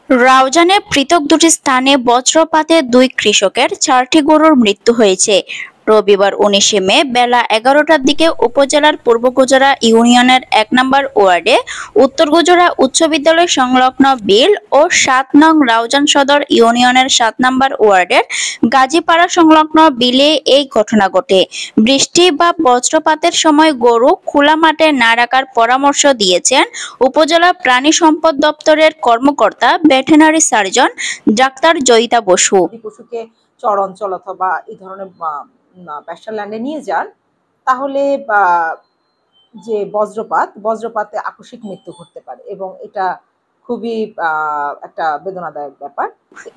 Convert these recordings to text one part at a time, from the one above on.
রাউজানে পৃথক দুটি স্থানে বজ্রপাতে দুই কৃষকের ৪টি গরুর মৃত্যু হয়েছে। রবিবার ১৯ মে বেলা ১১টার দিকে উপজেলার পূর্ব গুজরা ইউনিয়নের ১ নম্বর ওয়ার্ডে উত্তর গুজরা উচ্চ বিদ্যালয় সংলগ্ন বিল ও ৭ নং রাউজান সদর ইউনিয়নের ৭ নম্বর ওয়ার্ডের গাজীপাড়া সংলগ্ন বিলে এই ঘটনা ঘটে। বৃষ্টি বা বজ্রপাতের সময় গরু খোলা মাঠে না রাখার পরামর্শ দিয়েছেন উপজেলা প্রাণী সম্পদ দপ্তরের কর্মকর্তা veterinary surgeon doctor Joyita Basu. পশুকে চর অঞ্চল অথবা এই ধরনের প্যাস্টারল্যান্ডে নিয়ে যান, তাহলে যে বজ্রপাতে আকস্মিক মৃত্যু ঘটতে পারে এবং এটা খুবই একটা বেদনাদায়ক ব্যাপার।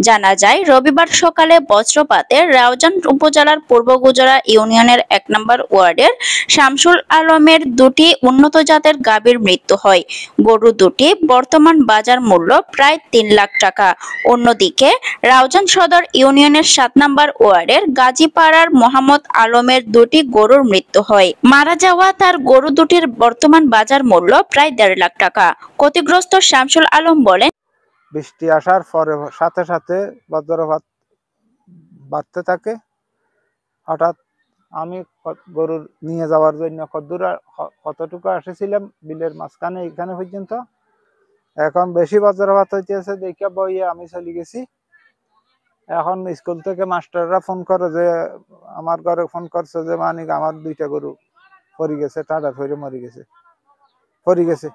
জানা যায়, রবিবার সকালে বজ্রপাতে রাউজান উপজেলার পূর্ব গুজরা ইউনিয়নের ১ নম্বর ওয়ার্ডের শামসুল আলমের দুটি উন্নত জাতের গাভীর মৃত্যু হয়। গরু দুটি বর্তমান বাজার মূল্য প্রায় ৩ লাখ টাকা। অন্যদিকে রাউজান সদর ইউনিয়নের ৭ নম্বর ওয়ার্ডের গাজীপাড়ার মোহাম্মদ আলমের দুটি গরুর মৃত্যু হয়। মারা যাওয়া তার গরু দুটির বর্তমান বাজার মূল্য প্রায় ১.৫ লাখ টাকা। ক্ষতিগ্রস্ত শামসুল আলম বলেন, বৃষ্টি আসার পরে সাথে সাথে বজ্রপাত বাড়তে থাকে। হঠাৎ আমি গরু নিয়ে যাওয়ার জন্য কতটুকু এসেছিলাম বিলের মাঝখানে এখানে পর্যন্ত। এখন বেশি বজ্রপাত হইতেছে দেখে বইয়ে আমি চলে গেছি। এখন স্কুল থেকে মাস্টাররা ফোন করে যে আমার ঘরে ফোন করছে যে মানিক আমার দুইটা গরু পড়ে গেছে, টাটা ফেরে পড়ে গেছে।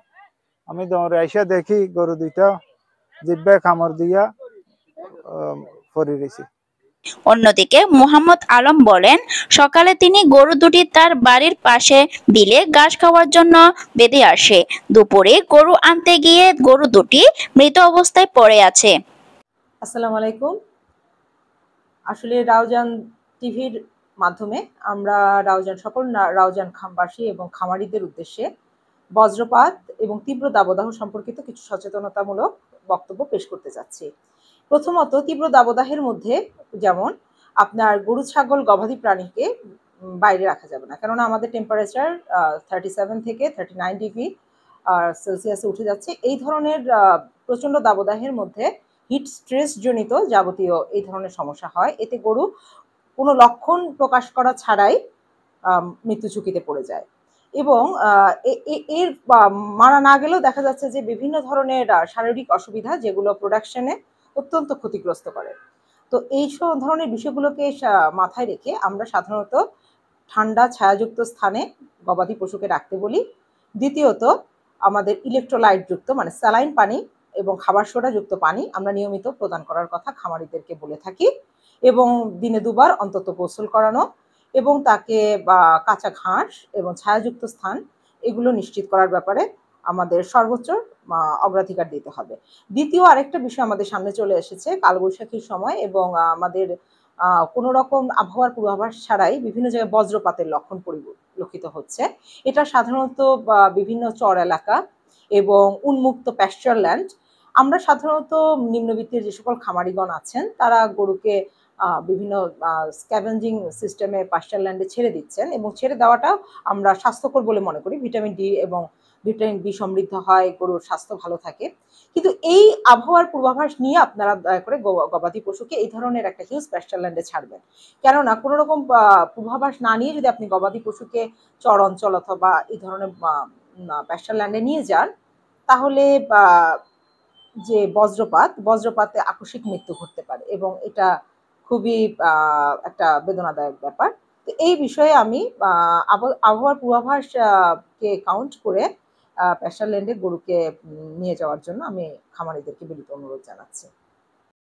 আমি দৌড়ে এসে দেখি গরু দুইটা জিব্বে কামড় দিয়া পড়ে গেছে। অন্যদিকে মোহাম্মদ আলম বলেন, সকালে তিনি গরু দুটি তার বাড়ির পাশে বিলে ঘাস খাওয়ার জন্য বেঁধে আসে। দুপুরে গরু আনতে গিয়ে গরু দুটি মৃত অবস্থায় পড়ে আছে। আসসালামু আলাইকুম। আসলে রাউজান টিভির মাধ্যমে আমরা সকল রাউজান খামবাসী এবং খামারিদের উদ্দেশ্যে বজ্রপাত এবং তীব্র দাবদাহ সম্পর্কিত কিছু সচেতনতামূলক বক্তব্য পেশ করতে যাচ্ছি। প্রথমত, তীব্র দাবদাহের মধ্যে যেমন আপনার গরু, ছাগল, গবাদি প্রাণীকে বাইরে রাখা যাবে না, কেননা আমাদের টেম্পারেচার 37 থেকে 39 ডিগ্রি সেলসিয়াসে উঠে যাচ্ছে। এই ধরনের প্রচণ্ড দাবদাহের মধ্যে হিট স্ট্রেস জনিত যাবতীয় এই ধরনের সমস্যা হয়। এতে গরু কোনো লক্ষণ প্রকাশ করা ছাড়াই মৃত্যু ঝুঁকিতে পড়ে যায় এবং এর মারা না গেলেও দেখা যাচ্ছে যে বিভিন্ন ধরনের শারীরিক অসুবিধা যেগুলো প্রোডাকশনে অত্যন্ত ক্ষতিগ্রস্ত করে। তো এই সব ধরনের বিষয়গুলোকে মাথায় রেখে আমরা সাধারণত ঠান্ডা ছায়াযুক্ত স্থানে গবাদি পশুকে রাখতে বলি। দ্বিতীয়ত, আমাদের ইলেকট্রোলাইটযুক্ত মানে স্যালাইন পানি এবং খাবার সোডাযুক্ত পানি আমরা নিয়মিত প্রদান করার কথা খামারিদেরকে বলে থাকি এবং দিনে ২ বার অন্তত গোসল করানো এবং তাকে কাঁচা ঘাস এবং ছায়াযুক্ত স্থান এগুলো নিশ্চিত করার ব্যাপারে আমাদের সর্বোচ্চ অগ্রাধিকার দিতে হবে। দ্বিতীয় আরেকটা বিষয় আমাদের সামনে চলে এসেছে কালবৈশাখীর সময় এবং আমাদের কোনো রকম আবহাওয়ার পূর্বাভাস ছাড়াই বিভিন্ন জায়গায় বজ্রপাতের লক্ষণ পরিলক্ষিত হচ্ছে। এটা সাধারণত বিভিন্ন চর এলাকা এবং উন্মুক্ত প্যাস্চারল্যান্ড। আমরা সাধারণত নিম্নবিত্তের যে সকল খামারিগণ আছেন তারা গরুকে বিভিন্ন স্ক্যাভেঞ্জিং সিস্টেমে প্যাস্চারল্যান্ডে ছেড়ে দিচ্ছেন এবং ছেড়ে দেওয়াটাও আমরা স্বাস্থ্যকর বলে মনে করি। ভিটামিন ডি এবং ভিটামিন বি সমৃদ্ধ হয়, গরুর স্বাস্থ্য ভালো থাকে। কিন্তু এই আবহাওয়ার পূর্বাভাস নিয়ে আপনারা দয়া করে গবাদি পশুকে এই ধরনের একটা হিউজ প্যাস্চারল্যান্ডে ছাড়বেন, কেননা কোনো রকম পূর্বাভাস না নিয়ে যদি আপনি গবাদি পশুকে চর অঞ্চল অথবা এই ধরনের প্যাস্চারল্যান্ডে নিয়ে যান, তাহলে যে বজ্রপাতে আকস্মিক মৃত্যু ঘটতে পারে এবং এটা খুবই একটা বেদনাদায়ক ব্যাপার। তো এই বিষয়ে আমি আবহাওয়ার পূর্বাভাস কে কাউন্ট করে প্যাস্চারল্যান্ডে গরুকে নিয়ে যাওয়ার জন্য আমি খামারিদেরকে বিনীত অনুরোধ জানাচ্ছি।